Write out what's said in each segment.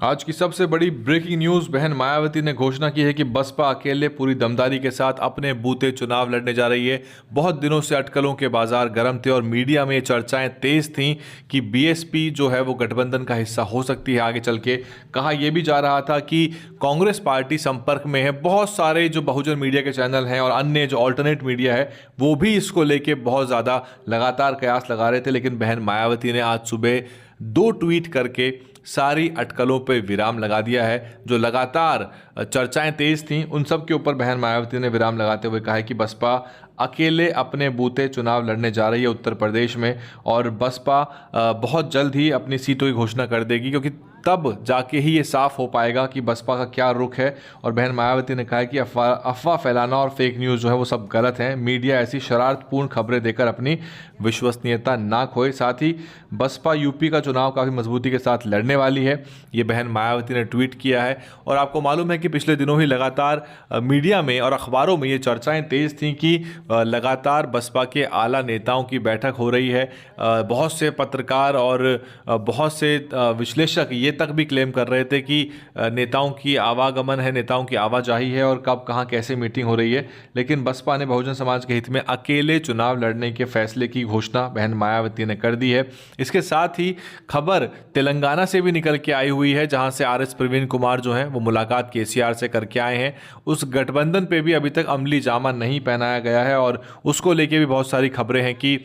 आज की सबसे बड़ी ब्रेकिंग न्यूज, बहन मायावती ने घोषणा की है कि बसपा अकेले पूरी दमदारी के साथ अपने बूते चुनाव लड़ने जा रही है। बहुत दिनों से अटकलों के बाजार गर्म थे और मीडिया में ये चर्चाएं तेज थीं कि बीएसपी जो है वो गठबंधन का हिस्सा हो सकती है आगे चल के। कहा यह भी जा रहा था कि कांग्रेस पार्टी संपर्क में है। बहुत सारे जो बहुजन मीडिया के चैनल हैं और अन्य जो ऑल्टरनेट मीडिया है वो भी इसको लेके बहुत ज़्यादा लगातार कयास लगा रहे थे, लेकिन बहन मायावती ने आज सुबह 2 ट्वीट करके सारी अटकलों पे विराम लगा दिया है। जो लगातार चर्चाएं तेज थीं उन सब के ऊपर बहन मायावती ने विराम लगाते हुए कहा है कि बसपा अकेले अपने बूते चुनाव लड़ने जा रही है उत्तर प्रदेश में, और बसपा बहुत जल्द ही अपनी सीटों की घोषणा कर देगी, क्योंकि तब जाके ही ये साफ हो पाएगा कि बसपा का क्या रुख है। और बहन मायावती ने कहा है कि अफवाह फैलाना और फेक न्यूज़ जो है वो सब गलत है। मीडिया ऐसी शरारतपूर्ण खबरें देकर अपनी विश्वसनीयता ना खोए। साथ ही बसपा यूपी का चुनाव काफ़ी मजबूती के साथ लड़ने वाली है, ये बहन मायावती ने ट्वीट किया है। और आपको मालूम है कि पिछले दिनों ही लगातार मीडिया में और अखबारों में ये चर्चाएं तेज़ थीं कि लगातार बसपा के आला नेताओं की बैठक हो रही है। बहुत से पत्रकार और बहुत से विश्लेषक ये तक भी क्लेम कर रहे थे कि नेताओं की आवागमन है, नेताओं की आवाजाही है और कब कहां कैसे मीटिंग हो रही है। लेकिन बसपा ने बहुजन समाज के हित में अकेले चुनाव लड़ने के फैसले की घोषणा बहन मायावती ने कर दी है। इसके साथ ही खबर तेलंगाना से भी निकल के आई हुई है, जहां से आरएस प्रवीण कुमार जो हैं वो मुलाकात केसीआर से करके आए हैं। उस गठबंधन पे भी अभी तक अमली जामा नहीं पहनाया गया है और उसको लेके भी बहुत सारी खबरें हैं कि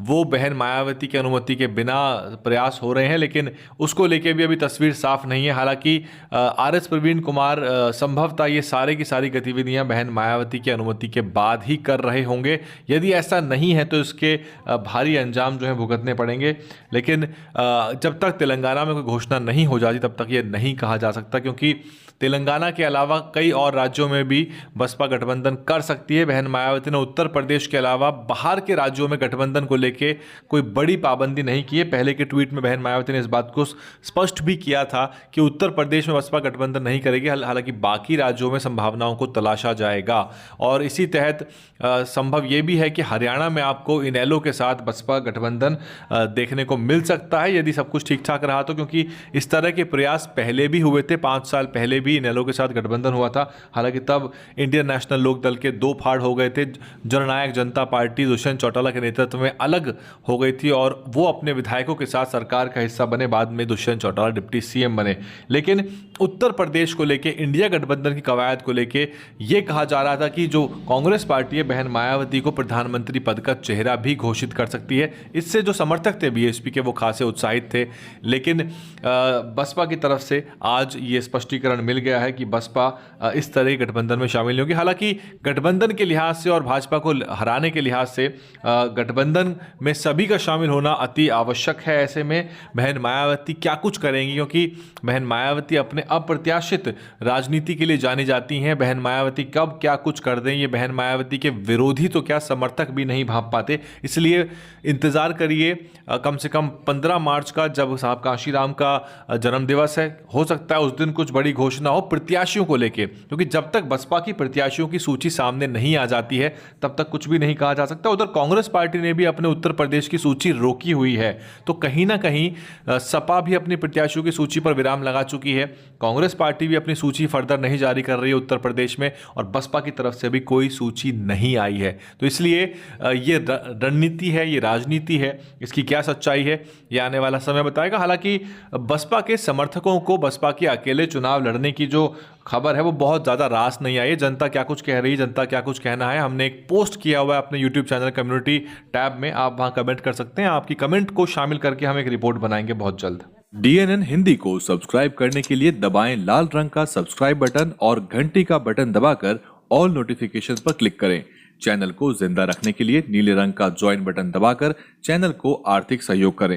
वो बहन मायावती की अनुमति के बिना प्रयास हो रहे हैं, लेकिन उसको लेके भी अभी तस्वीर साफ नहीं है। हालांकि आरएस प्रवीण कुमार संभवतः ये सारे की सारी गतिविधियां बहन मायावती की अनुमति के बाद ही कर रहे होंगे। यदि ऐसा नहीं है तो इसके भारी अंजाम जो है भुगतने पड़ेंगे। लेकिन जब तक तेलंगाना में कोई घोषणा नहीं हो जाती तब तक ये नहीं कहा जा सकता, क्योंकि तेलंगाना के अलावा कई और राज्यों में भी बसपा गठबंधन कर सकती है। बहन मायावती ने उत्तर प्रदेश के अलावा बाहर के राज्यों में गठबंधन को लेके कोई बड़ी पाबंदी नहीं की है। पहले के ट्वीट में बहन मायावती ने इस बात को स्पष्ट भी किया था कि उत्तर प्रदेश में बसपा गठबंधन नहीं करेगी, हालांकि बाकी राज्यों में संभावनाओं को तलाशा जाएगा। और इसी तहत संभव ये भी है कि हरियाणा में आपको इनेलो के साथ बसपा गठबंधन देखने को मिल सकता है, यदि सब कुछ ठीक ठाक रहा तो, क्योंकि इस तरह के प्रयास पहले भी हुए थे। 5 साल पहले भी इनेलो के साथ गठबंधन हुआ था, हालांकि तब इंडियन नेशनल लोक दल के 2 फाड़ हो गए थे। जननायक जनता पार्टी दुष्यंत चौटाला के नेतृत्व में अलग हो गई थी और वो अपने विधायकों के साथ सरकार का हिस्सा बने। बाद में दुष्यंत चौटाला डिप्टी सीएम बने। लेकिन उत्तर प्रदेश को लेके, इंडिया गठबंधन की कवायद को लेके ये कहा जा रहा था कि जो कांग्रेस पार्टी है बहन मायावती को प्रधानमंत्री पद का चेहरा भी घोषित कर सकती है। इससे जो समर्थक थे बीएसपी के वो खासे उत्साहित थे। लेकिन बसपा की तरफ से आज ये स्पष्टीकरण मिल गया है कि बसपा इस तरह के गठबंधन में शामिल नहीं होगी। हालांकि गठबंधन के लिहाज से और भाजपा को हराने के लिहाज से गठबंधन में सभी का शामिल होना अति आवश्यक है। ऐसे में बहन मायावती क्या कुछ करेंगी, क्योंकि बहन मायावती अपने अप्रत्याशित राजनीति के लिए जानी जाती हैं। बहन मायावती कब क्या कुछ कर दें ये बहन मायावती के विरोधी तो क्या समर्थक भी नहीं भांप पाते। इसलिए इंतजार करिए कम से कम 15 मार्च का, जब साहब कांशीराम का जन्मदिवस है। हो सकता है उस दिन कुछ बड़ी घोषणा हो प्रत्याशियों को लेके, क्योंकि जब तक बसपा की प्रत्याशियों की सूची सामने नहीं आ जाती है तब तक कुछ भी नहीं कहा जा सकता। उधर कांग्रेस पार्टी ने भी अपने उत्तर प्रदेश की सूची रोकी हुई है, तो कहीं ना कहीं सपा भी अपनी प्रत्याशियों की सूची पर विराम लगा चुकी है। कांग्रेस पार्टी भी अपनी सूची फर्दर नहीं जारी कर रही है उत्तर प्रदेश में, और बसपा की तरफ से भी कोई सूची नहीं आई है। तो इसलिए ये रणनीति है, ये राजनीति है, इसकी क्या सच्चाई है ये आने वाला समय बताएगा। हालांकि बसपा के समर्थकों को बसपा के अकेले चुनाव लड़ने की जो खबर है वो बहुत ज़्यादा रास नहीं आई है। जनता क्या कुछ कह रही है, जनता क्या कुछ कहना है, हमने एक पोस्ट किया हुआ है अपने यूट्यूब चैनल कम्युनिटी टैब में, आप वहां कमेंट कर सकते हैं। आपकी कमेंट को शामिल करके हम एक रिपोर्ट बनाएंगे बहुत जल्द। DNN हिंदी को सब्सक्राइब करने के लिए दबाएं लाल रंग का सब्सक्राइब बटन और घंटी का बटन दबाकर ऑल नोटिफिकेशन पर क्लिक करें। चैनल को जिंदा रखने के लिए नीले रंग का ज्वाइन बटन दबाकर चैनल को आर्थिक सहयोग करें।